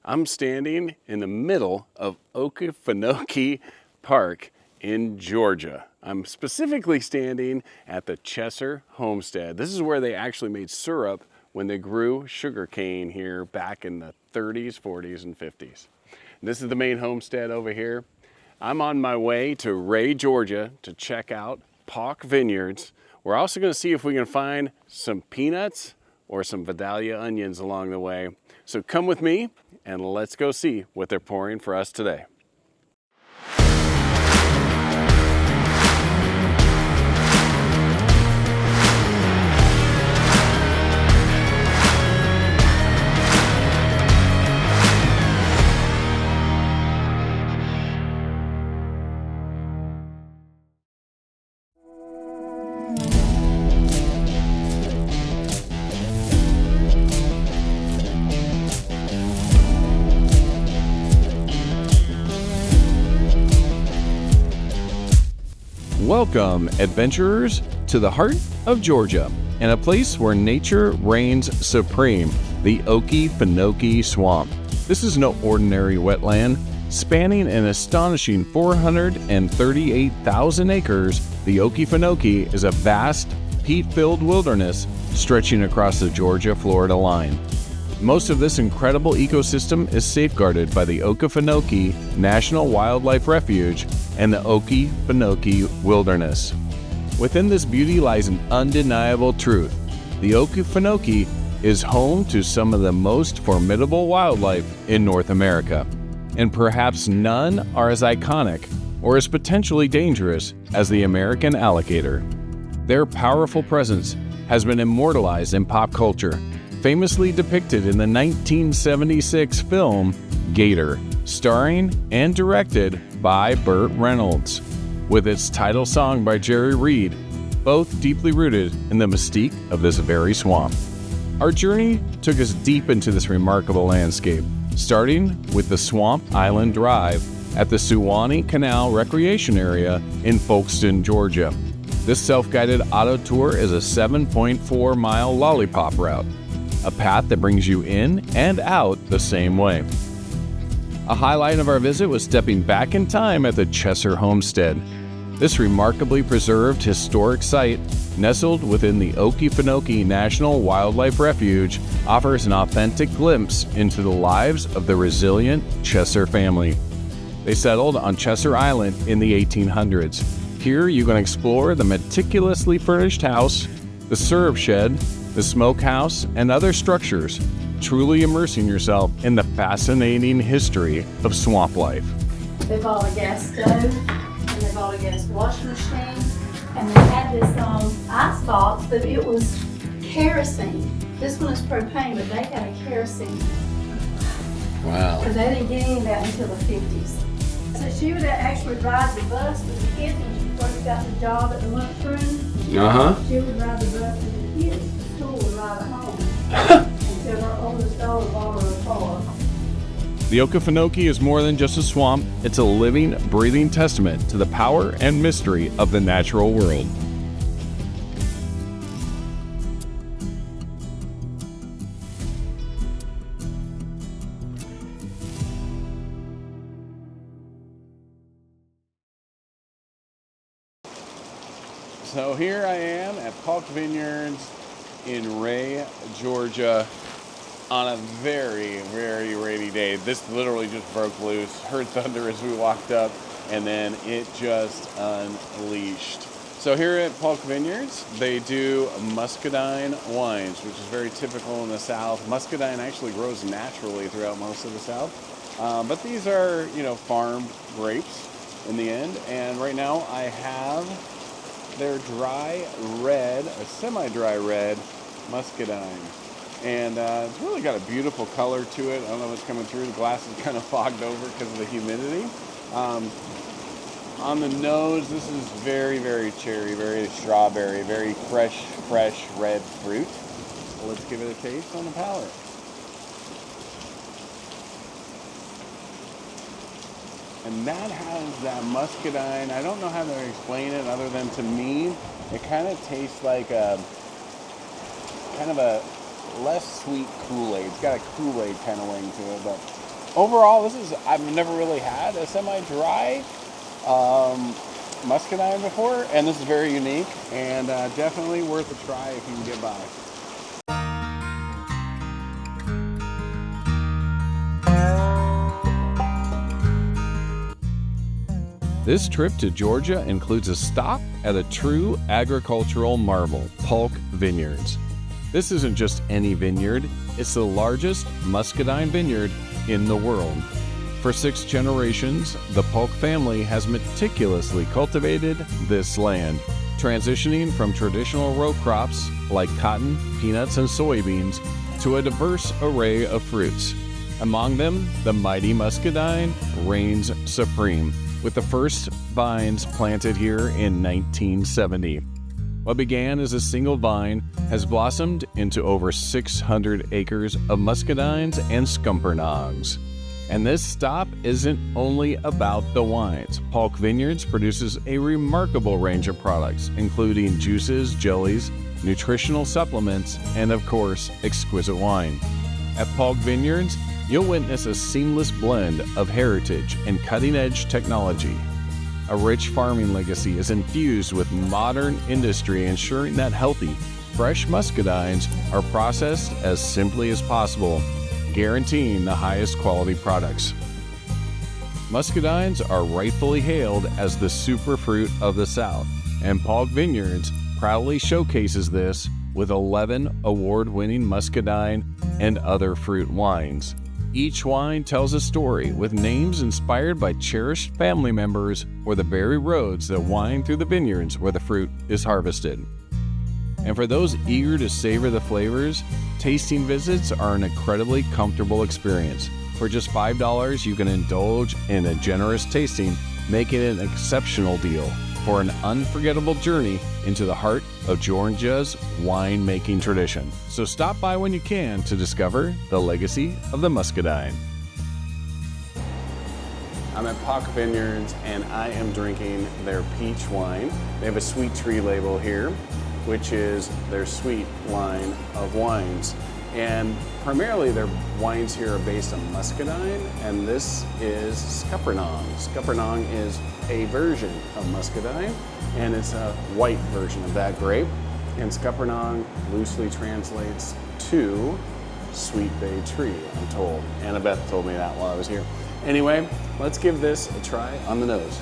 I'm standing in the middle of Okefenokee Park in Georgia. I'm specifically standing at the Chesser Homestead. This is where they actually made syrup when they grew sugarcane here back in the 30s, 40s, and 50s. This is the main homestead over here. I'm on my way to Ray, Georgia to check out Paulk Vineyards. We're also going to see if we can find some peanuts or some Vidalia onions along the way. So come with me and let's go see what they're pouring for us today. Welcome, adventurers, to the heart of Georgia and a place where nature reigns supreme, the Okefenokee Swamp. This is no ordinary wetland. Spanning an astonishing 438,000 acres, the Okefenokee is a vast, peat-filled wilderness stretching across the Georgia-Florida line. Most of this incredible ecosystem is safeguarded by the Okefenokee National Wildlife Refuge and the Okefenokee Wilderness. Within this beauty lies an undeniable truth. The Okefenokee is home to some of the most formidable wildlife in North America, and perhaps none are as iconic or as potentially dangerous as the American alligator. Their powerful presence has been immortalized in pop culture, famously depicted in the 1976 film Gator, starring and directed by Burt Reynolds, with its title song by Jerry Reed, both deeply rooted in the mystique of this very swamp. Our journey took us deep into this remarkable landscape, starting with the Swamp Island Drive at the Suwannee Canal Recreation Area in Folkston, Georgia. This self-guided auto tour is a 7.4-mile lollipop route, a path that brings you in and out the same way. A highlight of our visit was stepping back in time at the Chesser Homestead. This remarkably preserved historic site, nestled within the Okefenokee National Wildlife Refuge, offers an authentic glimpse into the lives of the resilient Chesser family. They settled on Chesser Island in the 1800s. Here you can explore the meticulously furnished house, the syrup shed, the smokehouse, and other structures, truly immersing yourself in the fascinating history of swamp life. They bought a gas stove, and they bought a gas washing machine, and they had this ice box, but it was kerosene. This one is propane, but they had a kerosene. Wow. Because they didn't get any of that until the 50s. So she would actually ride the bus with the kids when she first got the job at the lunchroom. She would ride the bus with the kids to school and ride home. Until her oldest daughter bought her a car. The Okefenokee is more than just a swamp, it's a living, breathing testament to the power and mystery of the natural world. So here I am at Pulk Vineyards in Ray, Georgia, on a very, very rainy day. This literally just broke loose. Heard thunder as we walked up, and then it just unleashed. So here at Paulk Vineyards, they do Muscadine wines, which is very typical in the South. Muscadine actually grows naturally throughout most of the South, but these are, farm grapes in the end. And right now I have their dry red, a semi-dry red Muscadine. And it's really got a beautiful color to it. I don't know if it's coming through. The glass is kind of fogged over because of the humidity. On the nose, this is very, very cherry, very strawberry, very fresh red fruit. Let's give it a taste on the palate. And that has that muscadine. I don't know how to explain it other than, to me, it kind of tastes like a kind of a less sweet Kool-Aid. It's got a Kool-Aid kind of wing to it, but overall, I've never really had a semi-dry Muscadine before, and this is very unique and definitely worth a try if you can get by. This trip to Georgia includes a stop at a true agricultural marvel, Pulk Vineyards. This isn't just any vineyard, it's the largest Muscadine vineyard in the world. For 6 generations, the Pulk family has meticulously cultivated this land, transitioning from traditional row crops like cotton, peanuts, and soybeans to a diverse array of fruits. Among them, the mighty Muscadine reigns supreme, with the first vines planted here in 1970. What began as a single vine has blossomed into over 600 acres of Muscadines and Scuppernongs. And this stop isn't only about the wines. Paulk Vineyards produces a remarkable range of products, including juices, jellies, nutritional supplements, and of course, exquisite wine. At Paulk Vineyards, you'll witness a seamless blend of heritage and cutting-edge technology. A rich farming legacy is infused with modern industry, ensuring that healthy, fresh muscadines are processed as simply as possible, guaranteeing the highest quality products. Muscadines are rightfully hailed as the superfruit of the South, and Paulk Vineyards proudly showcases this with 11 award-winning muscadine and other fruit wines. Each wine tells a story with names inspired by cherished family members or the very roads that wind through the vineyards where the fruit is harvested. And for those eager to savor the flavors, tasting visits are an incredibly comfortable experience. For just $5, you can indulge in a generous tasting, making it an exceptional deal for an unforgettable journey into the heart of Georgia's winemaking tradition. So stop by when you can to discover the legacy of the Muscadine. I'm at Paulk Vineyards and I am drinking their peach wine. They have a sweet tree label here, which is their sweet line of wines. And primarily their wines here are based on Muscadine, and this is Scuppernong. Scuppernong is a version of Muscadine, and it's a white version of that grape. And Scuppernong loosely translates to sweet bay tree, I'm told. Annabeth told me that while I was here. Anyway, let's give this a try on the nose.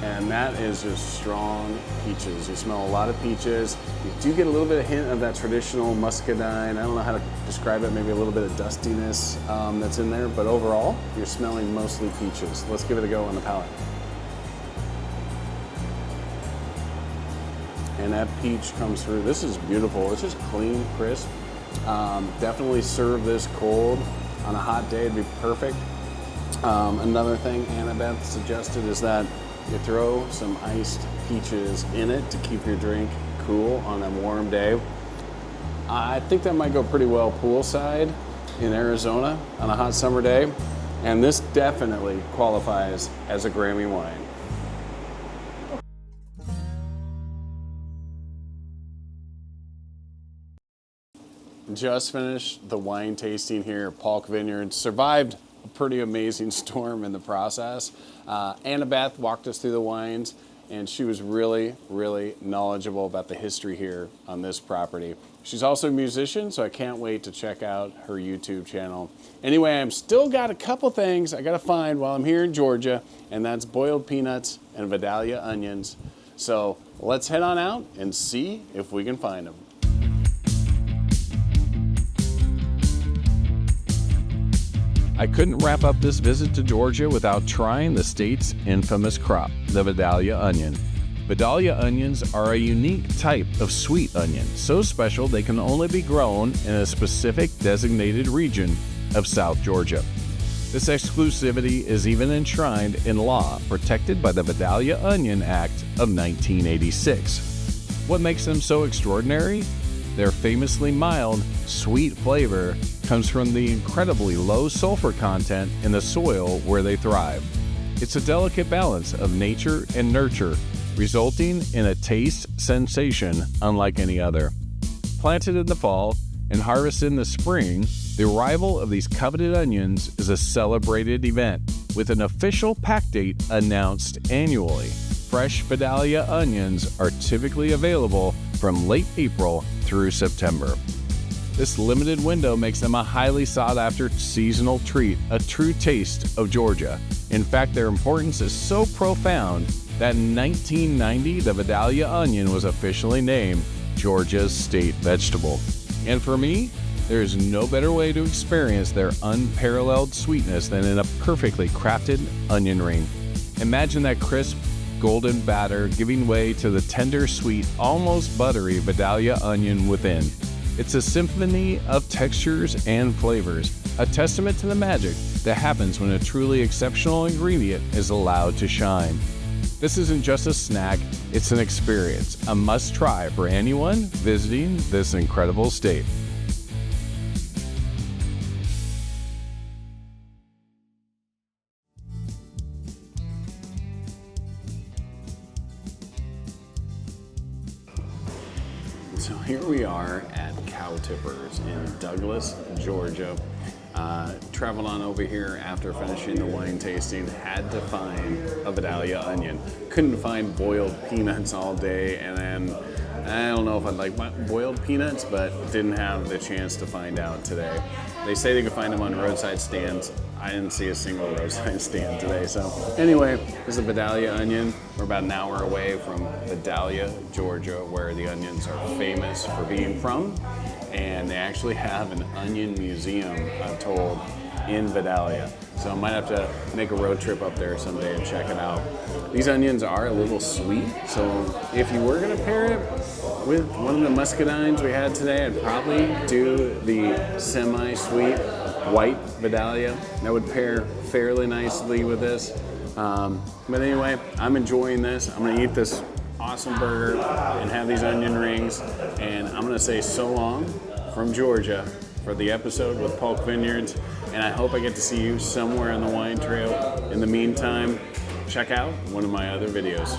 And that is just strong peaches. You smell a lot of peaches. You do get a little bit of hint of that traditional muscadine. I don't know how to describe it, maybe a little bit of dustiness that's in there, but overall, you're smelling mostly peaches. Let's give it a go on the palate. And that peach comes through. This is beautiful. It's just clean, crisp. Definitely serve this cold. On a hot day, it'd be perfect. Another thing Annabeth suggested is that you throw some iced peaches in it to keep your drink cool on a warm day. I think that might go pretty well poolside in Arizona on a hot summer day. And this definitely qualifies as a Grammy wine. Just finished the wine tasting here at Paulk Vineyards. Survived a pretty amazing storm in the process. Annabeth walked us through the wines, and she was really, really knowledgeable about the history here on this property. She's also a musician, so I can't wait to check out her YouTube channel. Anyway, I've still got a couple things I gotta find while I'm here in Georgia, and that's boiled peanuts and Vidalia onions. So let's head on out and see if we can find them. I couldn't wrap up this visit to Georgia without trying the state's infamous crop, the Vidalia onion. Vidalia onions are a unique type of sweet onion, so special they can only be grown in a specific designated region of South Georgia. This exclusivity is even enshrined in law, protected by the Vidalia Onion Act of 1986. What makes them so extraordinary? Their famously mild, sweet flavor comes from the incredibly low sulfur content in the soil where they thrive. It's a delicate balance of nature and nurture, resulting in a taste sensation unlike any other. Planted in the fall, and harvested in the spring, the arrival of these coveted onions is a celebrated event with an official pack date announced annually. Fresh Vidalia onions are typically available from late April through September. This limited window makes them a highly sought-after seasonal treat, a true taste of Georgia. In fact, their importance is so profound that in 1990, the Vidalia onion was officially named Georgia's state vegetable. And for me, there is no better way to experience their unparalleled sweetness than in a perfectly crafted onion ring. Imagine that crisp, golden batter giving way to the tender, sweet, almost buttery Vidalia onion within. It's a symphony of textures and flavors, a testament to the magic that happens when a truly exceptional ingredient is allowed to shine. This isn't just a snack, it's an experience, a must-try for anyone visiting this incredible state. So here we are at Cow Tippers in Douglas, Georgia. Traveled on over here after finishing the wine tasting, had to find a Vidalia onion. Couldn't find boiled peanuts all day, and then I don't know if I'd like boiled peanuts, but didn't have the chance to find out today. They say they can find them on roadside stands. I didn't see a single roadside stand today. So anyway, this is a Vidalia onion. We're about an hour away from Vidalia, Georgia, where the onions are famous for being from. And they actually have an onion museum, I'm told, in Vidalia. So I might have to make a road trip up there someday and check it out. These onions are a little sweet, so if you were gonna pair it with one of the muscadines we had today, I'd probably do the semi-sweet white Vidalia. That would pair fairly nicely with this. But anyway, I'm enjoying this. I'm gonna eat this awesome burger and have these onion rings, and I'm gonna say so long from Georgia for the episode with Pulk Vineyards, and I hope I get to see you somewhere on the wine trail. In the meantime, check out one of my other videos.